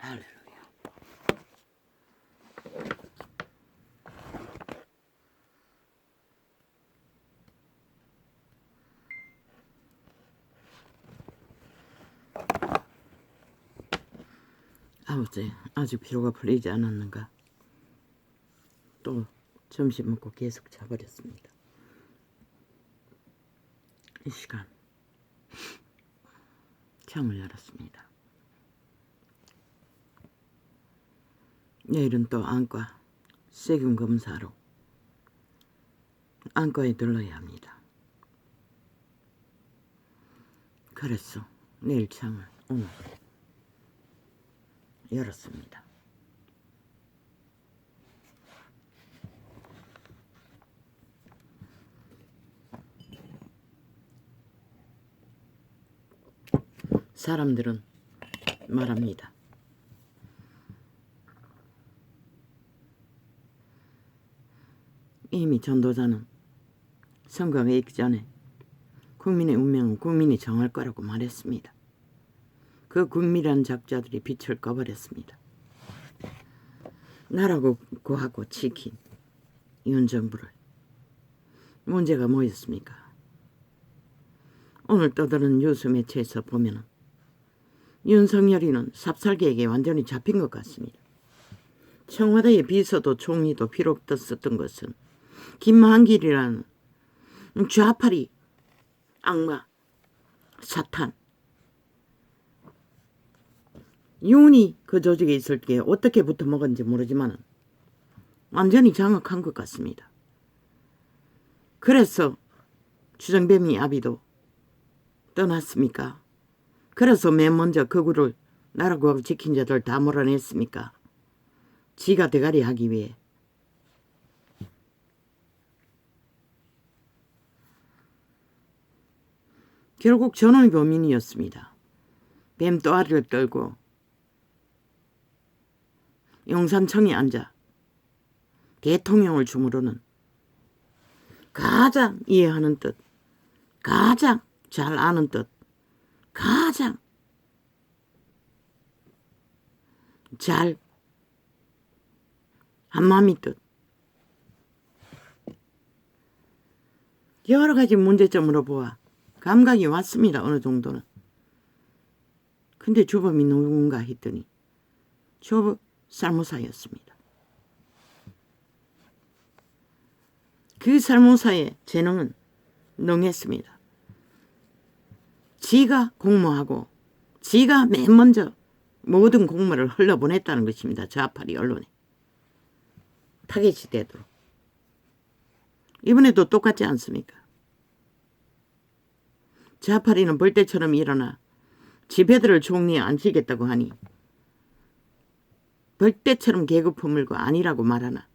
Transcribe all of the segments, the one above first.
할렐루야. 아버지, 아직 피로가 풀리지 않았는가? 또 점심 먹고 계속 자버렸습니다. 이 시간 창을 열었습니다. 내일은 또 안과 세균 검사로 안과에 들러야 합니다. 그래서 내일 창을 오늘 열었습니다. 사람들은 말합니다. 이미 전도자는 선거가 있기 전에 국민의 운명은 국민이 정할 거라고 말했습니다. 그 국민이란 작자들이 빛을 꺼버렸습니다. 나라고 구하고 지킨 윤 정부를. 문제가 뭐였습니까? 오늘 떠드는 뉴스 매체에서 보면 윤석열이는 삽살개에게 완전히 잡힌 것 같습니다. 청와대의 비서도 총리도 필요 없었던 것은 김한길이라는 좌파리 악마 사탄 윤이 그 조직에 있을 때 어떻게 붙어먹었는지 모르지만 완전히 장악한 것 같습니다. 그래서 주정뱅이 아비도 떠났습니까? 그래서 맨 먼저 거구를 나라고 지킨 자들 다 몰아냈습니까? 지가 대가리 하기 위해. 결국 저놈이 범인이었습니다. 뱀 또아리를 떨고 용산청에 앉아 대통령을 주무르는 가장 이해하는 뜻, 가장 잘 아는 뜻, 가장 잘 한마음이 뜻. 여러 가지 문제점으로 보아 감각이 왔습니다. 어느 정도는. 근데 주범이 누군가 했더니 주범 살모사였습니다. 그 살모사의 재능은 능했습니다. 지가 공모하고 지가 맨 먼저 모든 공모를 흘러보냈다는 것입니다. 좌파리 언론에. 타겟이 되도록. 이번에도 똑같지 않습니까? 좌파리는 벌떼처럼 일어나 지배들을 총리에 앉히겠다고 하니 벌떼처럼 계급 품을고 아니라고 말하나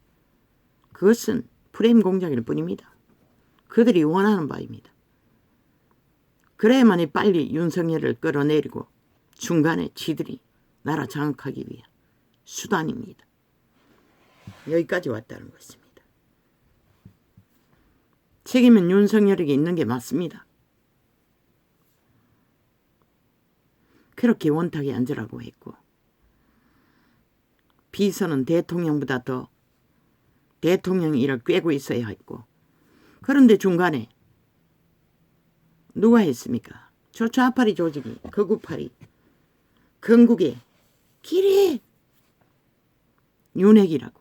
그것은 프레임 공작일 뿐입니다. 그들이 원하는 바입니다. 그래야만이 빨리 윤석열을 끌어내리고 중간에 지들이 나라 장악하기 위한 수단입니다. 여기까지 왔다는 것입니다. 책임은 윤석열에게 있는 게 맞습니다. 그렇게 원탁에 앉으라고 했고 비서는 대통령보다 더 대통령 일을 꿰고 있어야 했고 그런데 중간에 누가 했습니까? 저 좌파리 조직이 거구파리 건국의 길이 윤핵이라고.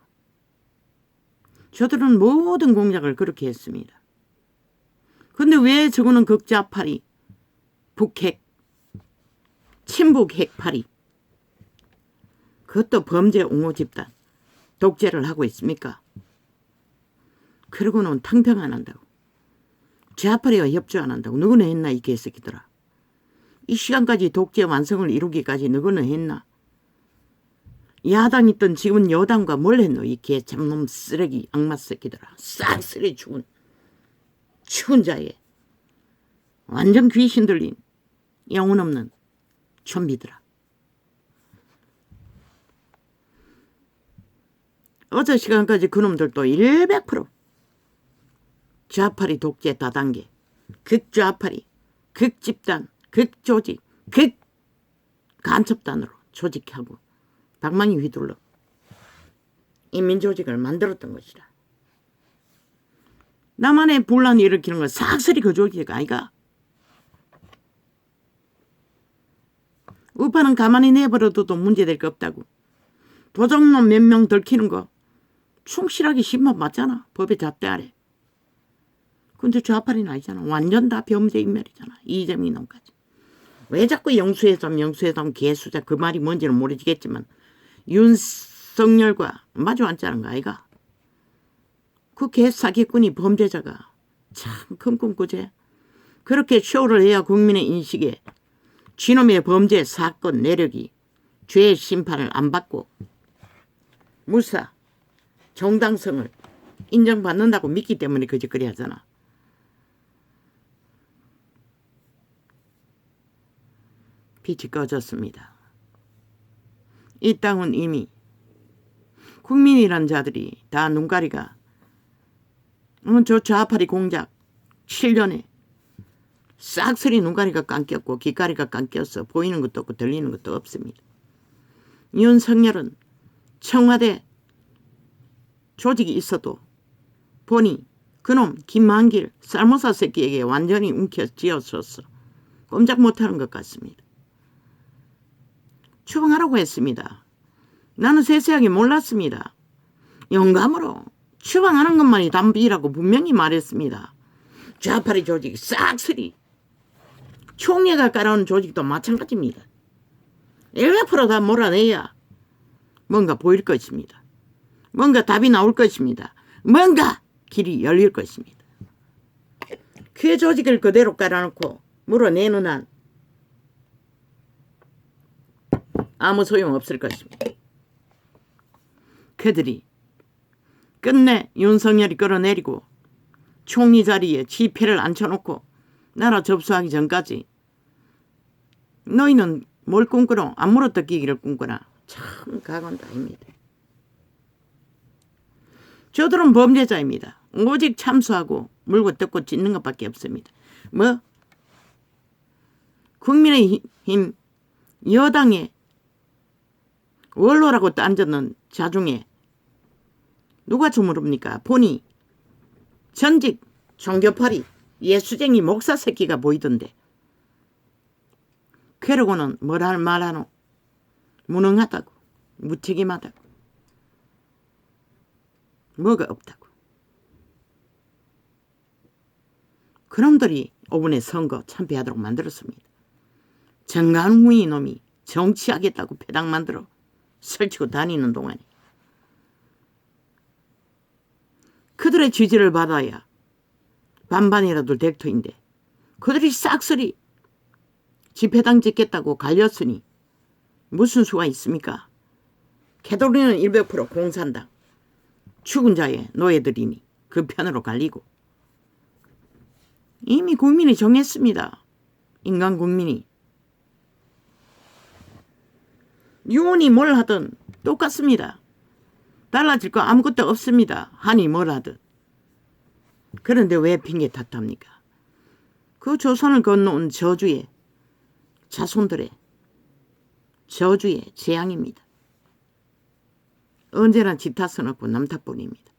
저들은 모든 공작을 그렇게 했습니다. 근데 왜 저거는 극좌파리 북핵 친북 핵파리 그것도 범죄 옹호 집단 독재를 하고 있습니까? 그러고는 탕평 안 한다고. 좌파리가 협조 안 한다고. 누구는 했나 이 개새끼들아. 이 시간까지 독재 완성을 이루기까지 누구는 했나. 야당 있던 지금 여당과 뭘 했노 이 개 참놈 쓰레기 악마 새끼들아. 싹 쓰레기 죽은 자에 완전 귀신 들린 영혼 없는 좀비들아. 어제 시간까지 그놈들도 100% 좌파리 독재 다단계 극좌파리 극집단 극조직 극간첩단으로 조직하고 방망이 휘둘러 인민조직을 만들었던 것이라. 나만의 분란을 일으키는 건 싹쓸이 그 조직 아이가. 우파는 가만히 내버려둬도 문제될 거 없다고. 도적놈 몇 명 들키는 거 충실하게 심판 받잖아. 법의 잣대 아래. 근데 좌파리는 아니잖아. 완전 다 범죄인멸이잖아. 이재명 놈까지. 왜 자꾸 영수회담 개수자 그 말이 뭔지는 모르겠지만 윤석열과 마주 앉자는 거 아이가. 그 개사기꾼이 범죄자가 참 금꿈꾸제. 그렇게 쇼를 해야 국민의 인식에 쥐놈의 범죄 사건 내력이 죄의 심판을 안 받고 무사 정당성을 인정받는다고 믿기 때문에 그짓거리 하잖아. 빛이 꺼졌습니다. 이 땅은 이미 국민이란 자들이 다 눈가리가 저 좌파리 공작 7년에 싹쓸이 눈가리가 감겼고 귓가리가 감겼어. 보이는 것도 없고 들리는 것도 없습니다. 윤석열은 청와대 조직이 있어도 보니 그놈 김만길 쌀모사 새끼에게 완전히 움켜쥐었었어. 꼼짝 못하는 것 같습니다. 추방하라고 했습니다. 나는 세세하게 몰랐습니다. 영감으로 추방하는 것만이 담비라고 분명히 말했습니다. 좌파리 조직이 싹쓸이 총회가 깔아온 조직도 마찬가지입니다. 100% 몰아내야 뭔가 보일 것입니다. 뭔가 답이 나올 것입니다. 뭔가 길이 열릴 것입니다. 그 조직을 그대로 깔아놓고 물어내는 한 아무 소용없을 것입니다. 그들이 끝내 윤석열이 끌어내리고 총리 자리에 지폐를 앉혀놓고 나라 접수하기 전까지 너희는 뭘 꿈꾸노? 안 물어뜯기기를 꿈꾸나? 참 가관다입니다. 저들은 범죄자입니다. 오직 참수하고 물고 뜯고 찢는 것밖에 없습니다. 뭐? 국민의힘 여당의 원로라고 딴졌는 자중에 누가 주무릅니까? 보니 전직 종교파리 예수쟁이 목사 새끼가 보이던데 그러고는 뭐라 말하노? 무능하다고 무책임하다고 뭐가 없다고. 그놈들이 5분의 선거 참패하도록 만들었습니다. 정강훈이 놈이 정치하겠다고 패당 만들어 설치고 다니는 동안에 그들의 지지를 받아야 반반이라도 될 터인데 그들이 싹쓸이 집회당 짓겠다고 갈렸으니 무슨 수가 있습니까? 개돌이는 100% 공산당 죽은 자의 노예들이니 그 편으로 갈리고 이미 국민이 정했습니다. 인간 국민이. 유언이 뭘 하든 똑같습니다. 달라질 거 아무것도 없습니다. 하니 뭘 하든. 그런데 왜 핑계 탓합니까? 그 조선을 건너온 저주의 자손들의 저주의 재앙입니다. 언제나 지 탓은 없고 남 탓뿐입니다.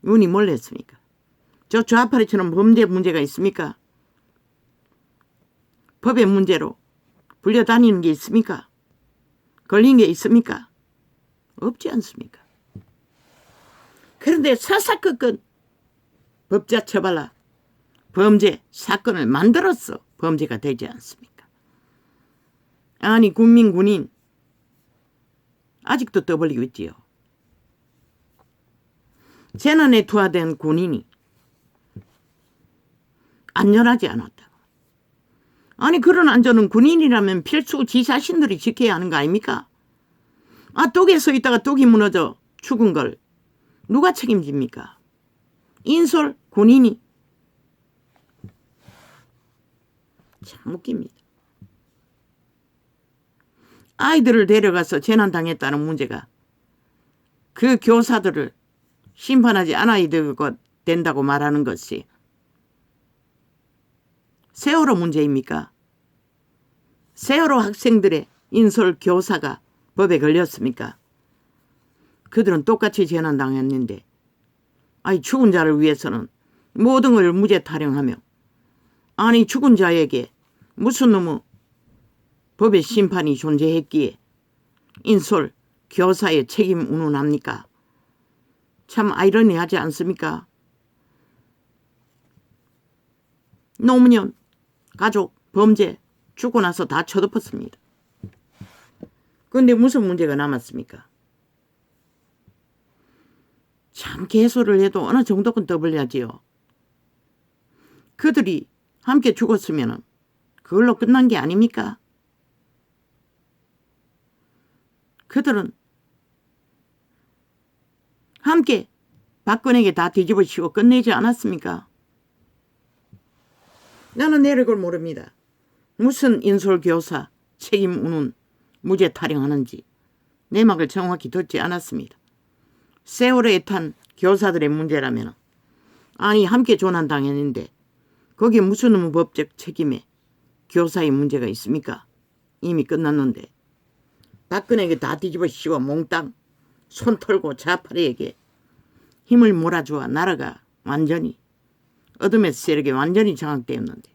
운이 뭘 했습니까? 저 좌파리처럼 범죄 문제가 있습니까? 법의 문제로 불려다니는 게 있습니까? 걸린 게 있습니까? 없지 않습니까? 그런데 사사건건 법자 처발라 범죄 사건을 만들었어 범죄가 되지 않습니까? 아니 국민 군인 아직도 떠벌리고 있지요. 재난에 투하된 군인이 안전하지 않았다고. 아니 그런 안전은 군인이라면 필수 지 자신들이 지켜야 하는 거 아닙니까? 아 독에 서 있다가 독이 무너져 죽은 걸 누가 책임집니까? 인솔 군인이. 참 웃깁니다. 아이들을 데려가서 재난당했다는 문제가 그 교사들을 심판하지 않아야 된다고 말하는 것이 세월호 문제입니까? 세월호 학생들의 인솔 교사가 법에 걸렸습니까? 그들은 똑같이 재난당했는데 아니 죽은 자를 위해서는 모든 걸 무죄 타령하며 아니 죽은 자에게 무슨 놈의 법의 심판이 존재했기에 인솔 교사의 책임 운운합니까? 참 아이러니하지 않습니까? 노무현 가족 범죄 죽고 나서 다 쳐덮었습니다. 그런데 무슨 문제가 남았습니까? 참 개소를 해도 어느 정도는 떠벌려야지요. 그들이 함께 죽었으면 그걸로 끝난 게 아닙니까? 그들은 함께 박근혜에게 다 뒤집어씌고 끝내지 않았습니까? 나는 내력을 모릅니다. 무슨 인솔교사 책임 운운 무죄 타령하는지 내 말을 정확히 듣지 않았습니다. 세월호에 탄 교사들의 문제라면 아니 함께 조난당했는데 거기에 무슨 법적 책임에 교사의 문제가 있습니까? 이미 끝났는데 박근혜에게 다 뒤집어 씌워 몽땅 손 털고 좌파리에게 힘을 몰아주어 나라가 완전히 어둠의 세력에 완전히 장악되었는데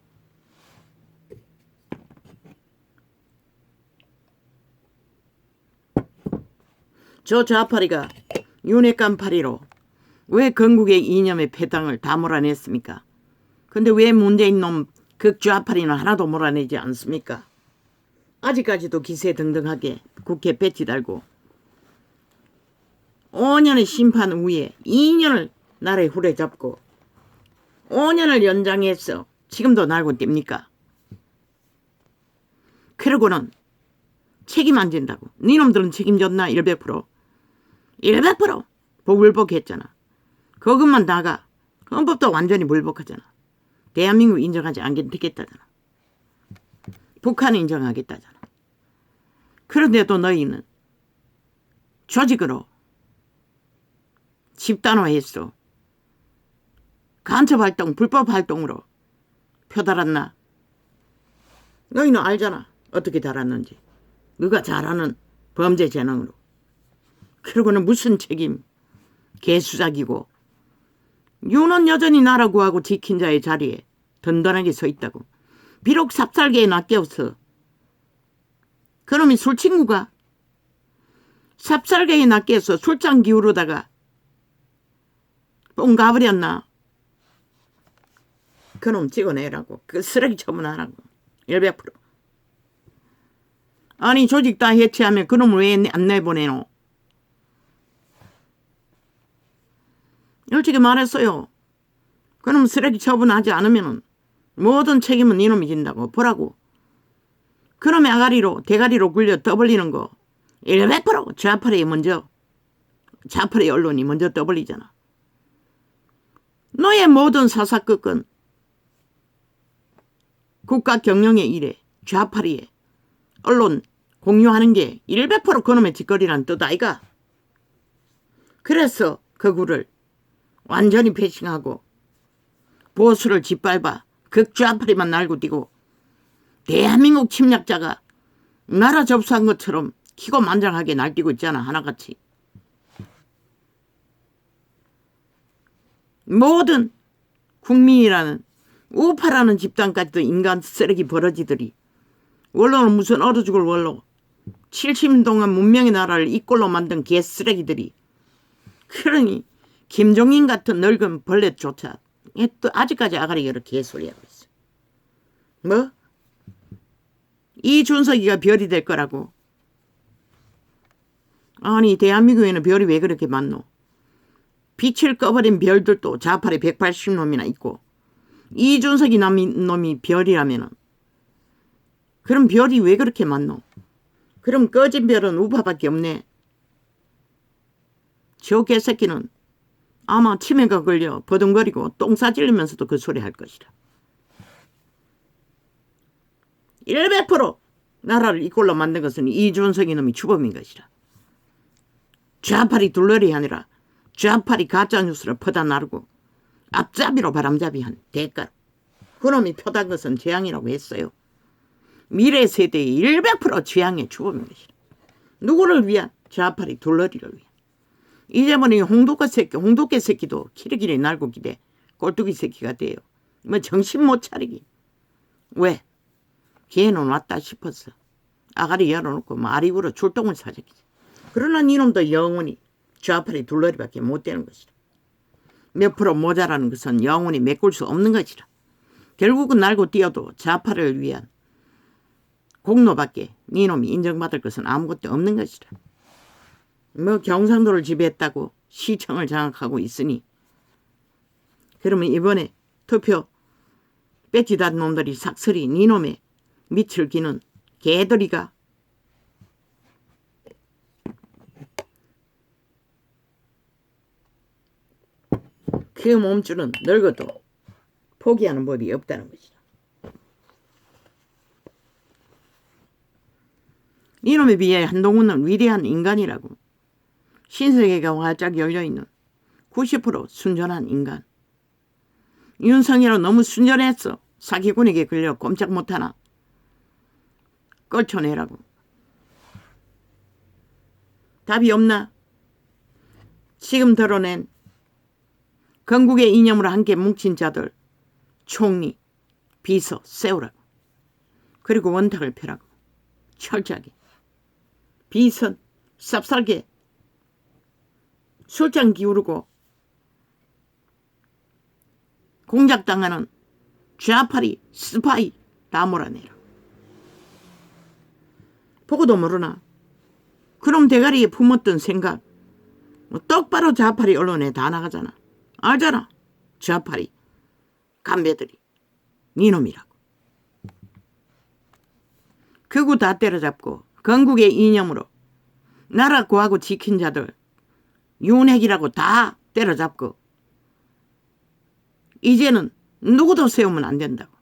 저 좌파리가 윤회깜파리로 왜 건국의 이념의 패당을 다 몰아냈습니까? 근데 왜 문재인 놈 극좌파리는 하나도 몰아내지 않습니까? 아직까지도 기세등등하게 국회 배치 달고 5년의 심판 후에 2년을 나라에 후려잡고 5년을 연장해서 지금도 날고 띱니까? 그러고는 책임 안 진다고. 니놈들은 책임졌나? 100%. 100% 불복했잖아. 그것만 다가 헌법도 완전히 불복하잖아. 대한민국 인정하지 않겠다잖아. 북한은 인정하겠다잖아. 그런데도 너희는 조직으로 집단화했어. 간첩활동, 불법활동으로 펴달았나? 너희는 알잖아. 어떻게 달았는지. 너가 잘하는 범죄 재능으로. 그러고는 무슨 책임? 개수작이고. 윤은 여전히 나라 구하고 지킨 자의 자리에 든든하게 서 있다고. 비록 삽살개에 낚여서 그놈이 술친구가 삽살개에 낚여서 술잔 기울이다가 뽕 가버렸나? 그놈 찍어내라고. 그 쓰레기 처분하라고. 100%. 아니 조직 다 해체하면 그놈을 왜 안 내보내노? 솔직히 말했어요. 그놈 쓰레기 처분하지 않으면 모든 책임은 이놈이 진다고. 보라고. 그놈의 아가리로 대가리로 굴려 떠벌리는 거 100% 좌파리 먼저 좌파리 언론이 먼저 떠벌리잖아. 너의 모든 사사건건 국가 경영의 일에 좌파리에 언론 공유하는 게 100% 그놈의 짓거리란 뜻 아이가? 그래서 그 구를 완전히 패싱하고 보수를 짓밟아 극좌파리만 날고 뛰고 대한민국 침략자가 나라 접수한 것처럼 기고만장하게 날뛰고 있잖아. 하나같이. 모든 국민이라는 우파라는 집단까지도 인간 쓰레기 버러지들이 원로는 무슨 얼어 죽을 원로 70년 동안 문명의 나라를 이 꼴로 만든 개쓰레기들이 그러니 김종인 같은 늙은 벌레조차 또 아직까지 아가리가 이렇게 개소리하고 있어. 뭐? 이준석이가 별이 될 거라고. 아니 대한민국에는 별이 왜 그렇게 많노? 빛을 꺼버린 별들도 좌파리 180놈이나 있고 이준석이 놈이 별이라면은 그럼 별이 왜 그렇게 많노? 그럼 꺼진 별은 우파밖에 없네. 저 개새끼는 아마 치매가 걸려 버둥거리고 똥 싸질리면서도 그 소리 할 것이다. 100% 나라를 이 꼴로 만든 것은 이준석이 놈이 주범인 것이다. 좌파리 둘러리 아니라 좌파리 가짜뉴스를 퍼다 나르고 앞잡이로 바람잡이한 대가로 그놈이 표단 것은 재앙이라고 했어요. 미래 세대의 100% 재앙의 주범인 것이다. 누구를 위한? 좌파리 둘러리를 위한. 이제는 홍두깨 새끼도 키리키리 날고 기대 꼴뚜기 새끼가 돼요. 뭐 정신 못 차리기. 왜? 걔는 왔다 싶어서 아가리 열어놓고 마리우로 출동을 사자기지. 그러나 이놈도 영원히 좌파리 둘러리밖에 못 되는 것이라. 몇 프로 모자라는 것은 영원히 메꿀 수 없는 것이라. 결국은 날고 뛰어도 좌파를 위한 공로밖에 니놈이 인정받을 것은 아무것도 없는 것이라. 뭐 경상도를 지배했다고 시청을 장악하고 있으니 그러면 이번에 투표 뺏지단 놈들이 삭설이 니놈의 밑을 기는 개들이가 그 몸줄은 늙어도 포기하는 법이 없다는 것이다. 이놈에 비해 한동훈은 위대한 인간이라고. 신세계가 활짝 열려있는 90% 순전한 인간. 윤석열은 너무 순전했어. 사기꾼에게 걸려 꼼짝 못하나 끌쳐내라고. 답이 없나? 지금 드러낸 건국의 이념으로 함께 뭉친 자들 총리, 비서 세우라고. 그리고 원탁을 펴라고. 철저하게. 비선, 쌉쌀게 술장 기울이고 공작당하는 좌파리, 스파이 다 몰아내라. 보고도 모르나? 그럼 대가리에 품었던 생각 똑바로 좌파리 언론에 다 나가잖아. 알잖아. 좌파리 간배들이 니놈이라고. 극우 다 때려잡고 건국의 이념으로 나라 구하고 지킨 자들 윤핵이라고 다 때려잡고 이제는 누구도 세우면 안 된다고.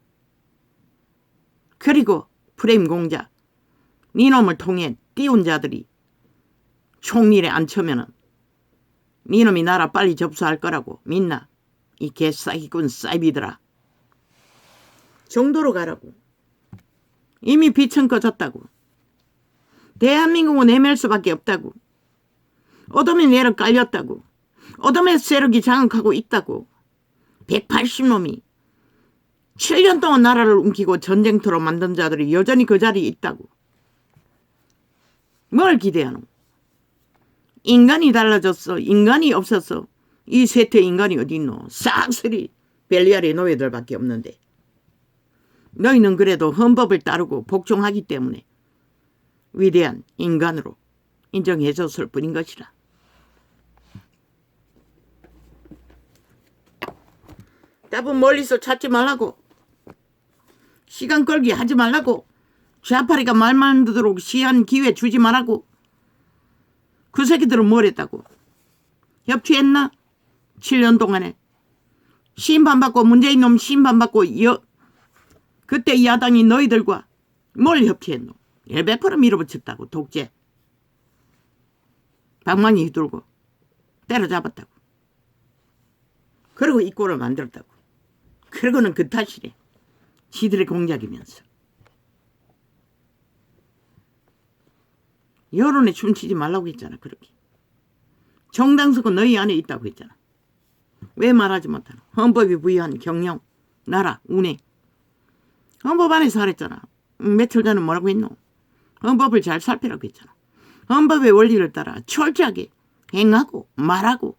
그리고 프레임 공작 니놈을 통해 띄운 자들이 총리에 앉혀면은 니놈이 나라 빨리 접수할 거라고 믿나? 이 개싸기꾼 싸이비들아. 정도로 가라고. 이미 비천 꺼졌다고. 대한민국은 애맬 수밖에 없다고. 어둠의 내를 깔렸다고. 어둠의 세력이 장악하고 있다고. 180놈이 7년 동안 나라를 움키고 전쟁터로 만든 자들이 여전히 그 자리에 있다고. 뭘 기대하노? 인간이 달라졌어. 인간이 없었어. 이 쇠퇴 인간이 어디 있노? 싹쓸이 벨리알의 노예들밖에 없는데. 너희는 그래도 헌법을 따르고 복종하기 때문에 위대한 인간으로 인정해줬을 뿐인 것이라. 답은 멀리서 찾지 말라고. 시간 끌기 하지 말라고. 좌파리가 말만 듣도록 시한 기회 주지 말라고. 그 새끼들은 뭘 했다고? 협치했나? 7년 동안에. 심판받고 문재인 놈 심판받고 그때 야당이 너희들과 뭘 협치했노? 100% 밀어붙였다고. 독재. 방망이 휘둘고 때려잡았다고. 그리고 이 꼴을 만들었다고. 그러고는 그 탓이래. 지들의 공작이면서. 여론에 춤추지 말라고 했잖아. 그렇게. 정당성은 너희 안에 있다고 했잖아. 왜 말하지 못하나? 헌법이 부여한 경영, 나라, 운행. 헌법 안에서 하랬잖아. 며칠 전에 뭐라고 했노? 헌법을 잘 살피라고 했잖아. 헌법의 원리를 따라 철저하게 행하고 말하고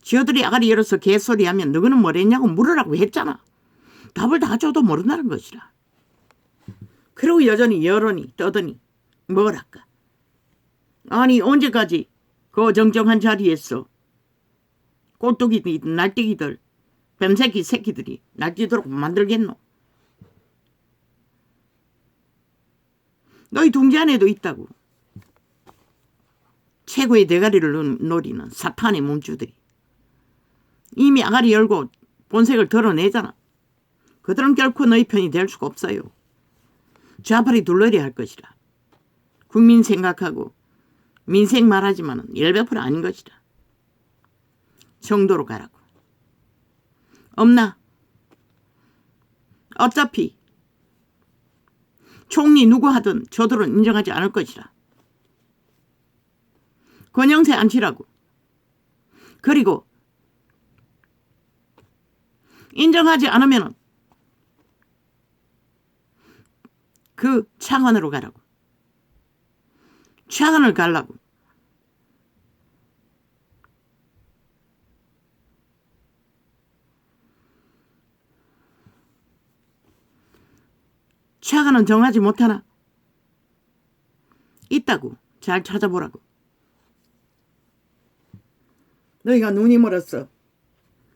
지어들이 아가리 열어서 개소리하면 너희는 뭘 했냐고 물으라고 했잖아. 답을 다 줘도 모른다는 것이라. 그리고 여전히 여론이 떠더니 뭐랄까. 아니 언제까지 그 정정한 자리에서 꼴뚜기 날뛰기들 뱀새끼 새끼들이 날뛰도록 만들겠노. 너희 둥지 안에도 있다고. 최고의 대가리를 노리는 사탄의 몸주들이. 이미 아가리 열고 본색을 드러내잖아. 그들은 결코 너희 편이 될 수가 없어요. 좌파리 둘러야 할 것이라. 국민 생각하고 민생 말하지만은 100% 아닌 것이라. 정도로 가라고. 없나? 어차피 총리 누구 하든 저들은 인정하지 않을 것이라. 권영세 안치라고. 그리고 인정하지 않으면 그 창원으로 가라고. 창원을 가려고. 창원은 정하지 못하나? 있다고. 잘 찾아보라고. 너희가 눈이 멀었어.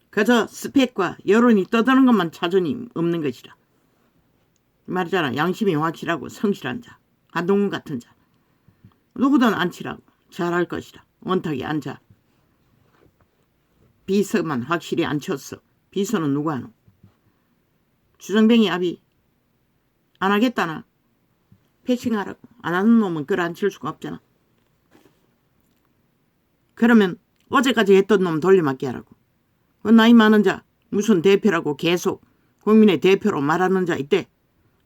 그저 스펙과 여론이 떠드는 것만 찾으니 없는 것이라. 말이잖아. 양심이 확실하고 성실한 자. 한동훈 같은 자. 누구든 앉히라고. 잘할 것이라. 원탁에 앉아. 비서만 확실히 앉혔어. 비서는 누구 하노? 주정뱅이 아비 안 하겠다나? 패싱하라고. 안 하는 놈은 끌어앉힐 수가 없잖아. 그러면 어제까지 했던 놈 돌려막기 하라고. 그 나이 많은 자 무슨 대표라고 계속 국민의 대표로 말하는 자 있대.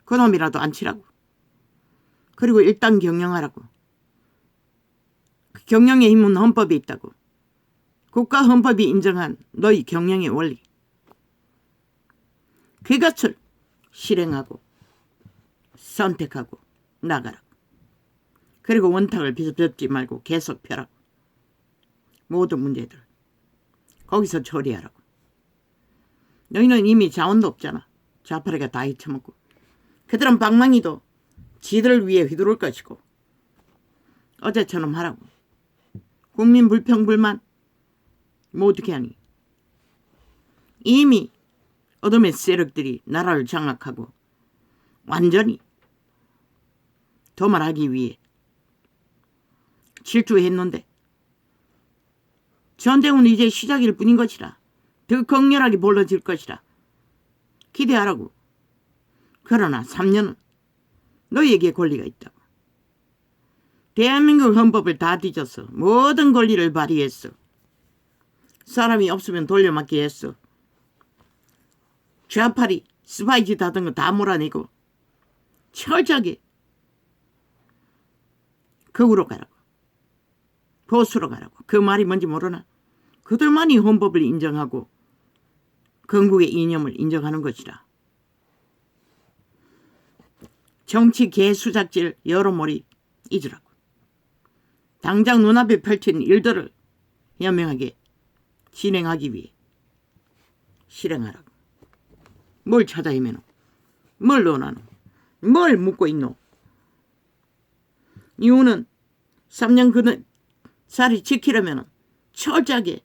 그 놈이라도 앉히라고. 그리고 일단 경영하라고. 그 경영의 힘은 헌법에 있다고. 국가 헌법이 인정한 너희 경영의 원리. 그것을 실행하고 선택하고 나가라고. 그리고 원탁을 빚지 말고 계속 펴라고. 모든 문제들 거기서 처리하라고. 너희는 이미 자원도 없잖아. 좌파리가 다 헤쳐먹고. 그들은 방망이도 지들 위에 휘두를 것이고. 어제처럼 하라고. 국민 불평 불만 뭐 어떻게 하니? 이미 어둠의 세력들이 나라를 장악하고 완전히 도말하기 위해 질주했는데 전쟁은 이제 시작일 뿐인 것이라. 더 격렬하게 벌어질 것이라. 기대하라고. 그러나 3년은 너희에게 권리가 있다고. 대한민국 헌법을 다 뒤져서 모든 권리를 발휘했어. 사람이 없으면 돌려막기 했어. 좌파리 스파이 짓 하던 거 다 몰아내고 철저하게 극으로 가라고. 보수로 가라고. 그 말이 뭔지 모르나? 그들만이 헌법을 인정하고 건국의 이념을 인정하는 것이라. 정치 개수작질 여러모리 잊으라고. 당장 눈앞에 펼친 일들을 현명하게 진행하기 위해 실행하라고. 뭘 찾아 헤매노? 뭘 논하노? 뭘 묻고 있노? 이유는 3년 그는 자리 지키려면 철저하게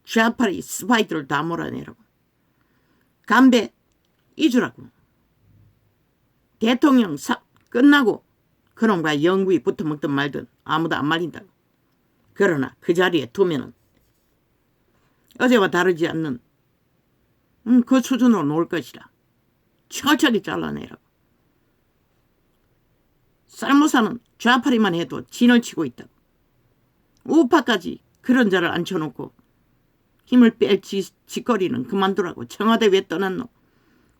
좌파리 스파이들을 다 몰아내라고. 담배 잊으라고. 대통령 끝나고 그놈과 영구히 붙어먹든 말든 아무도 안 말린다고. 그러나 그 자리에 두면은 어제와 다르지 않는 그 수준으로 놓을 것이라. 철저하게 잘라내라고. 쌀무사는 좌파리만 해도 진을 치고 있다고. 우파까지 그런 자를 앉혀놓고 힘을 뺄 짓거리는 그만두라고. 청와대 왜 떠났노?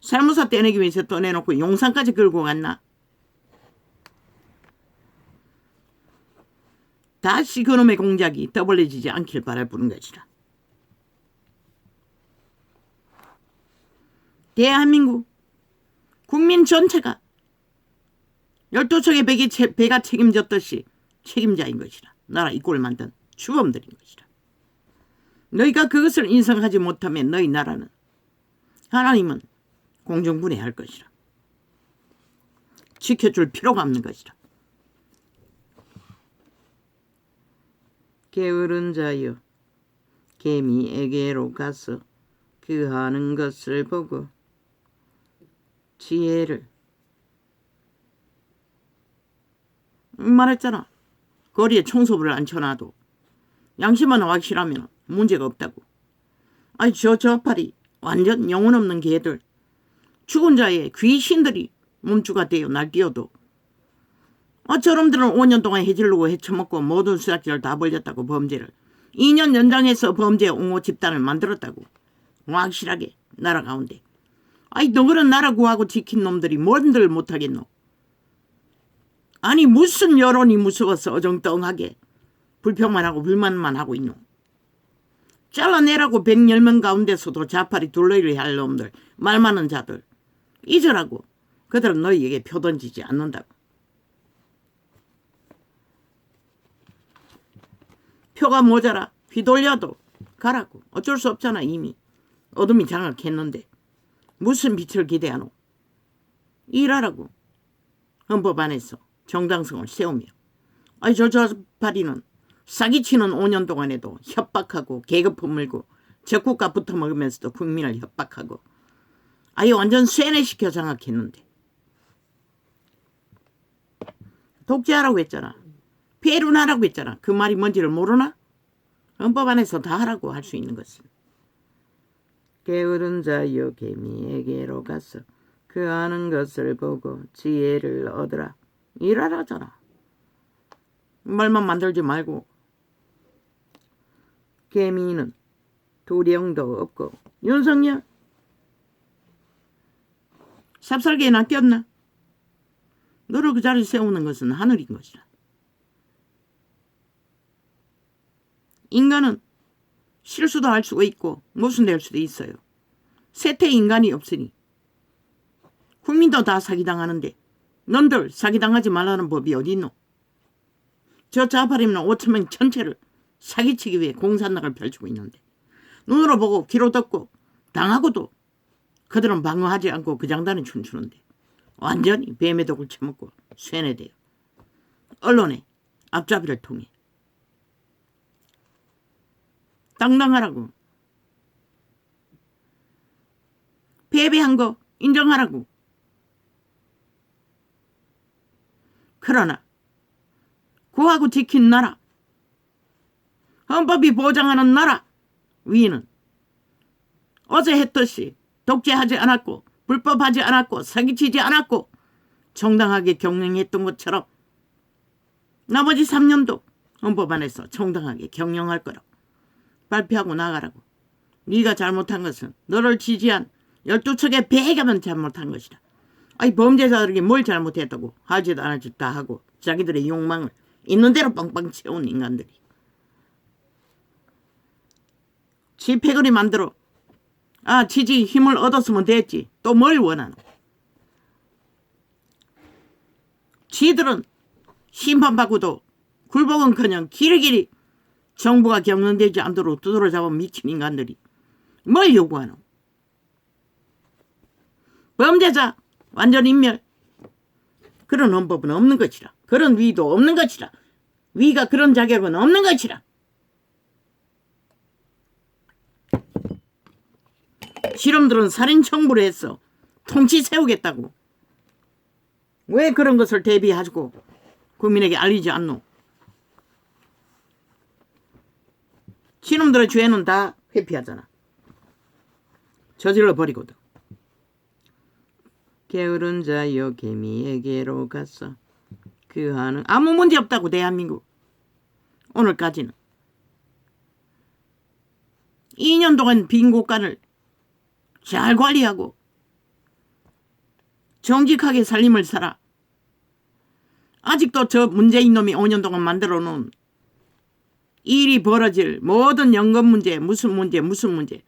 쌀무사 떼내기 위해서 떠내놓고 용산까지 끌고 갔나? 다시 그놈의 공작이 떠벌려지지 않길 바랄 뿐인 것이라. 대한민국 국민 전체가 12척의 배가 책임졌듯이 책임자인 것이라. 나라 이꼴을 만든 주범들인 것이라. 너희가 그것을 인정하지 못하면 너희 나라는 하나님은 공정분해할 것이라. 지켜줄 필요가 없는 것이라. 게으른 자여, 개미에게로 가서 그 하는 것을 보고 지혜를 말했잖아. 거리에 청소부를 앉혀놔도 양심만 확실하면 문제가 없다고. 아니 저 좌파리 완전 영혼 없는 개들, 죽은 자의 귀신들이 몸주가 되어 날뛰어도 저놈들은 5년 동안 해질르고 헤쳐먹고 모든 수작질을 다 벌렸다고. 범죄를 2년 연장해서 범죄 옹호 집단을 만들었다고. 확실하게 나라 가운데. 아니 너그런 나라 구하고 지킨 놈들이 뭔들 못하겠노? 아니 무슨 여론이 무서워서 어정쩡하게 불평만 하고 불만만 하고 있노. 잘라내라고 110명 가운데서도 좌파리 둘러일을 할 놈들, 말 많은 자들. 잊으라고. 그들은 너희에게 표 던지지 않는다고. 표가 모자라 휘돌려도 가라고. 어쩔 수 없잖아. 이미 어둠이 장악했는데 무슨 빛을 기대하노. 일하라고. 헌법 안에서 정당성을 세우며. 아니 저 좌파리는 사기치는 5년 동안에도 협박하고 계급품 물고 적국가 붙어먹으면서도 국민을 협박하고 아예 완전 쇠뇌시켜 장악했는데 독재하라고 했잖아. 폐륜하라고 했잖아. 그 말이 뭔지를 모르나? 헌법 안에서 다 하라고 할 수 있는 것은. 게으른 자여 개미에게로 가서 그 아는 것을 보고 지혜를 얻으라. 일하라잖아. 말만 만들지 말고. 개미는 두령도 없고. 윤석열 삽살개에 낚였나? 너를 그 자리에 세우는 것은 하늘인 것이라. 인간은 실수도 할 수가 있고 모순될 수도 있어요. 세태 인간이 없으니 국민도 다 사기당하는데 넌들 사기당하지 말라는 법이 어디 있노? 저 좌파리는 5천명 전체를 사기치기 위해 공산당을 펼치고 있는데 눈으로 보고 귀로 듣고 당하고도 그들은 방어하지 않고 그 장단에 춤추는데 완전히 뱀의 독을 처먹고 쇠뇌돼요. 언론의 앞잡이를 통해. 당당하라고. 패배한 거 인정하라고. 그러나 구하고 지킨 나라, 헌법이 보장하는 나라 위는 어제 했듯이 독재하지 않았고 불법하지 않았고 사기치지 않았고 정당하게 경영했던 것처럼 나머지 3년도 헌법 안에서 정당하게 경영할 거라고 발표하고 나가라고. 네가 잘못한 것은 너를 지지한 12척의 배가만 잘못한 것이다. 아니 범죄자들에게 뭘 잘못했다고 하지도 않을 짓 다 하고 자기들의 욕망을 있는 대로 빵빵 채운 인간들이. 지패거리 만들어 지지 힘을 얻었으면 됐지. 또 뭘 원하노. 지들은 심판받고도 굴복은커녕 길이길이 정부가 경영되지 않도록 두드러 잡은 미친 인간들이 뭘 요구하노. 범죄자 완전 인멸. 그런 헌법은 없는 것이라. 그런 위도 없는 것이라. 위가 그런 자격은 없는 것이라. 실험들은 살인 청부를 했어. 통치 세우겠다고. 왜 그런 것을 대비하고 국민에게 알리지 않노.. 실험들의 죄는 다 회피하잖아. 저질러 버리거든. 게으른 자여 개미에게로 가서 그 하는 아무 문제 없다고. 대한민국 오늘까지는 2년 동안 빈 곳간을 잘 관리하고 정직하게 살림을 살아. 아직도 저 문재인 놈이 5년 동안 만들어 놓은 일이 벌어질 모든 연금 문제 무슨 문제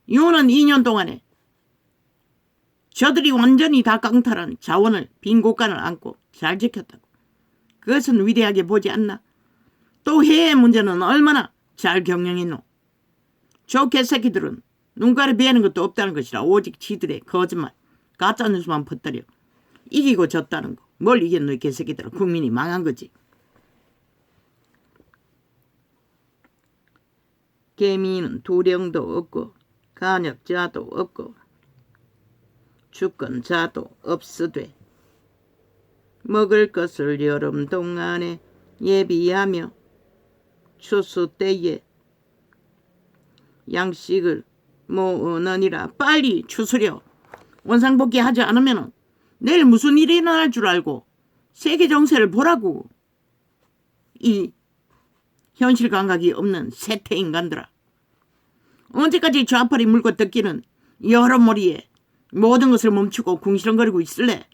이거는 2년 동안에 저들이 완전히 다 강탈한 자원을 빈 곳간을 안고 잘 지켰다고. 그것은 위대하게 보지 않나. 또 해외 문제는 얼마나 잘 경영했노. 저 개새끼들은 눈가리 베는 것도 없다는 것이라. 오직 지들의 거짓말 가짜뉴스만 퍼뜨려 이기고 졌다는 거. 뭘 이겼노 이 개새끼들은. 국민이 망한 거지. 개미는 두령도 없고 간역자도 없고 주권자도 없으되 먹을 것을 여름 동안에 예비하며 추수 때에 양식을 모으느니라. 빨리 추수려. 원상복귀 하지 않으면 내일 무슨 일이 일어날 줄 알고 세계 정세를 보라고. 이 현실 감각이 없는 세태 인간들아. 언제까지 좌파리 물고 뜯기는 여러머리에 모든 것을 멈추고 궁시렁거리고 있을래?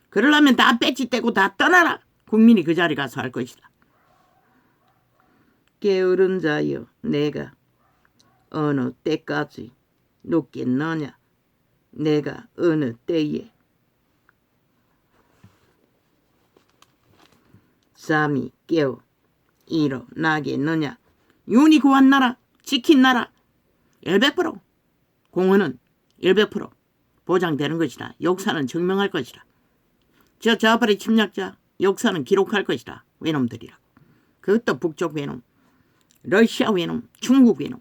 그러려면 다 배지 떼고 다 떠나라. 국민이 그 자리 가서 할 것이다. 게으른 자여, 내가 어느 때까지 눕겠느냐? 내가 어느 때에 잠이 깨어 일어나겠느냐? 윤이 구한 나라, 지킨 나라 100% 공헌은 100% 보장되는 것이다. 역사는 증명할 것이다. 저 좌파리 침략자 역사는 기록할 것이다. 외놈들이라고. 그것도 북쪽 외놈, 러시아 외놈, 중국 외놈,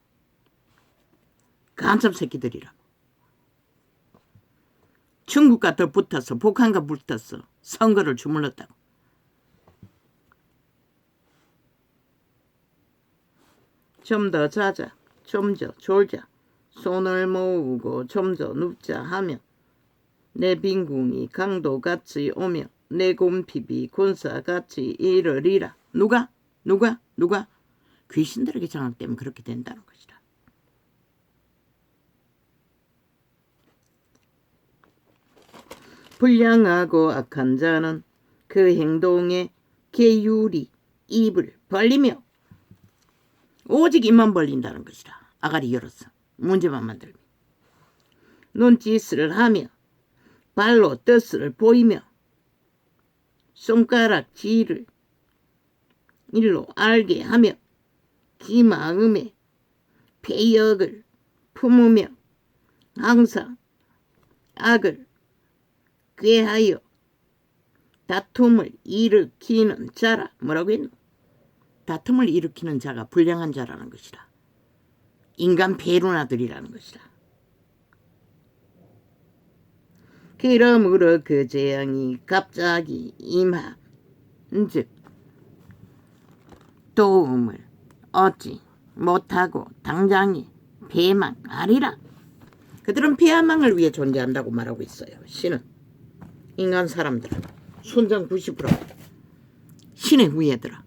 간첩 새끼들이라고. 중국과 더 붙어서 북한과 붙어서 선거를 주물렀다고. 좀 더 자자, 좀 더 졸자, 손을 모으고 좀 더 눕자 하며 내 빈궁이 강도같이 오며 내 곰핍이 군사같이 이르리라. 누가? 귀신들에게 장악되면 그렇게 된다는 것이다. 불량하고 악한 자는 그 행동에 게으리 입을 벌리며 오직 입만 벌린다는 것이다. 아가리 열어서 문제만 만들며 눈짓을 하며 발로 뜻을 보이며 손가락질을 일로 알게 하며 지 마음에 패역을 품으며 항상 악을 꾀하여 다툼을 일으키는 자라. 뭐라고 했노? 다툼을 일으키는 자가 불량한 자라는 것이다. 인간 배륜아들이라는 것이다. 그러므로 그 재앙이 갑자기 임한즉 도움을 얻지 못하고 당장에 패망하리라. 그들은 패망을 위해 존재한다고 말하고 있어요. 신은 인간 사람들은 순전 90% 신의 후예들아.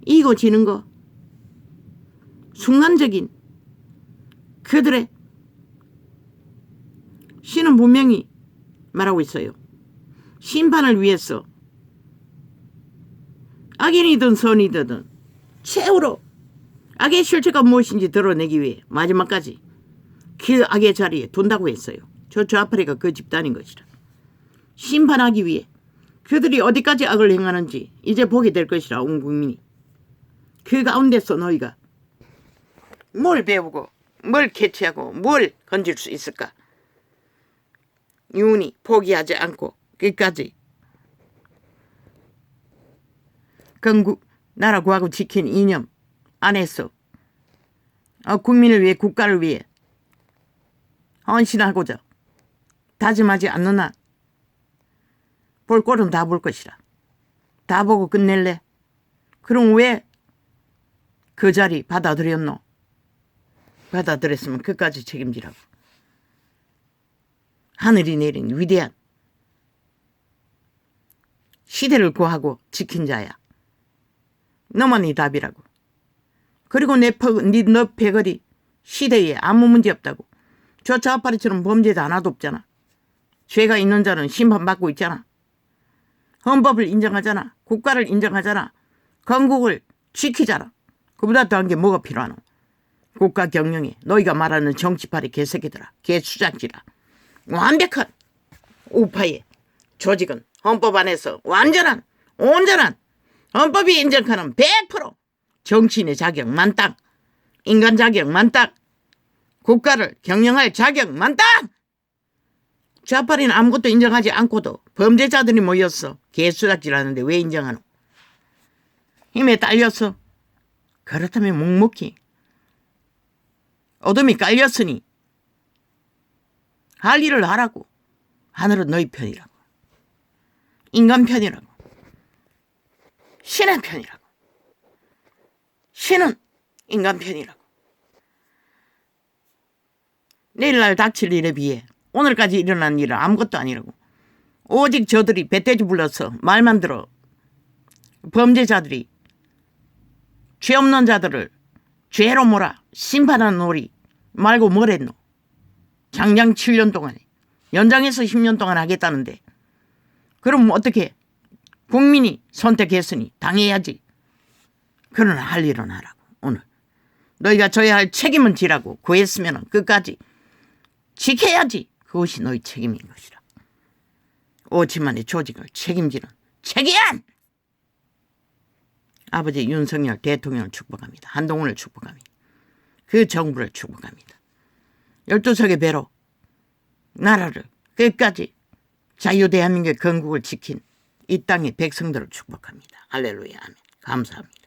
이거 지는 거 순간적인 그들의 신은 분명히 말하고 있어요. 심판을 위해서 악인이든 선이든 최후로 악의 실체가 무엇인지 드러내기 위해 마지막까지 그 악의 자리에 둔다고 했어요. 저 좌파리가 그 집단인 것이다. 심판하기 위해 그들이 어디까지 악을 행하는지 이제 보게 될 것이라. 온 국민이 그 가운데서 너희가 뭘 배우고 뭘 캐치하고 뭘 건질 수 있을까? 윤이 포기하지 않고 끝까지 나라 구하고 지킨 이념 안에서 국민을 위해 국가를 위해 헌신하고자 다짐하지 않는 한 볼 꼴은 다 볼 것이라. 다 보고 끝낼래? 그럼 왜 그 자리 받아들였노? 받아들였으면 끝까지 책임지라고. 하늘이 내린 위대한 시대를 구하고 지킨 자야. 너만이 답이라고. 그리고 너 패거리 시대에 아무 문제 없다고. 저 좌파리처럼 범죄자 하나도 없잖아. 죄가 있는 자는 심판받고 있잖아. 헌법을 인정하잖아. 국가를 인정하잖아. 건국을 지키잖아. 그보다 더한 게 뭐가 필요하노? 국가 경영에 너희가 말하는 정치파리 개새끼들아, 개수작지라. 완벽한 우파의 조직은 헌법 안에서 완전한 온전한 헌법이 인정하는 100% 정치인의 자격 만땅, 인간 자격 만땅, 국가를 경영할 자격 만땅. 좌파리는 아무것도 인정하지 않고도 범죄자들이 모였어. 개수작질하는데 왜 인정하노? 힘에 딸렸어. 그렇다면 묵묵히 어둠이 깔렸으니 할 일을 하라고. 하늘은 너희 편이라고. 인간 편이라고. 신의 편이라고. 신은 인간 편이라고. 내일날 닥칠 일에 비해 오늘까지 일어난 일은 아무것도 아니라고. 오직 저들이 배돼지 불러서 말만 들어 범죄자들이 죄 없는 자들을 죄로 몰아 심판하는 놀이 말고 뭘 했노? 장장 7년 동안에 연장해서 10년 동안 하겠다는데 그럼 어떻게 국민이 선택했으니 당해야지. 그러나 할 일은 하라고. 오늘 너희가 져야 할 책임은 지라고. 구했으면 끝까지 지켜야지. 그것이 너희 책임인 것이라. 오치만의 조직을 책임지는 책임! 아버지 윤석열 대통령을 축복합니다. 한동훈을 축복합니다. 그 정부를 축복합니다. 12석의 배로 나라를 끝까지 자유대한민국의 건국을 지킨 이 땅의 백성들을 축복합니다. 할렐루야. 아멘. 감사합니다.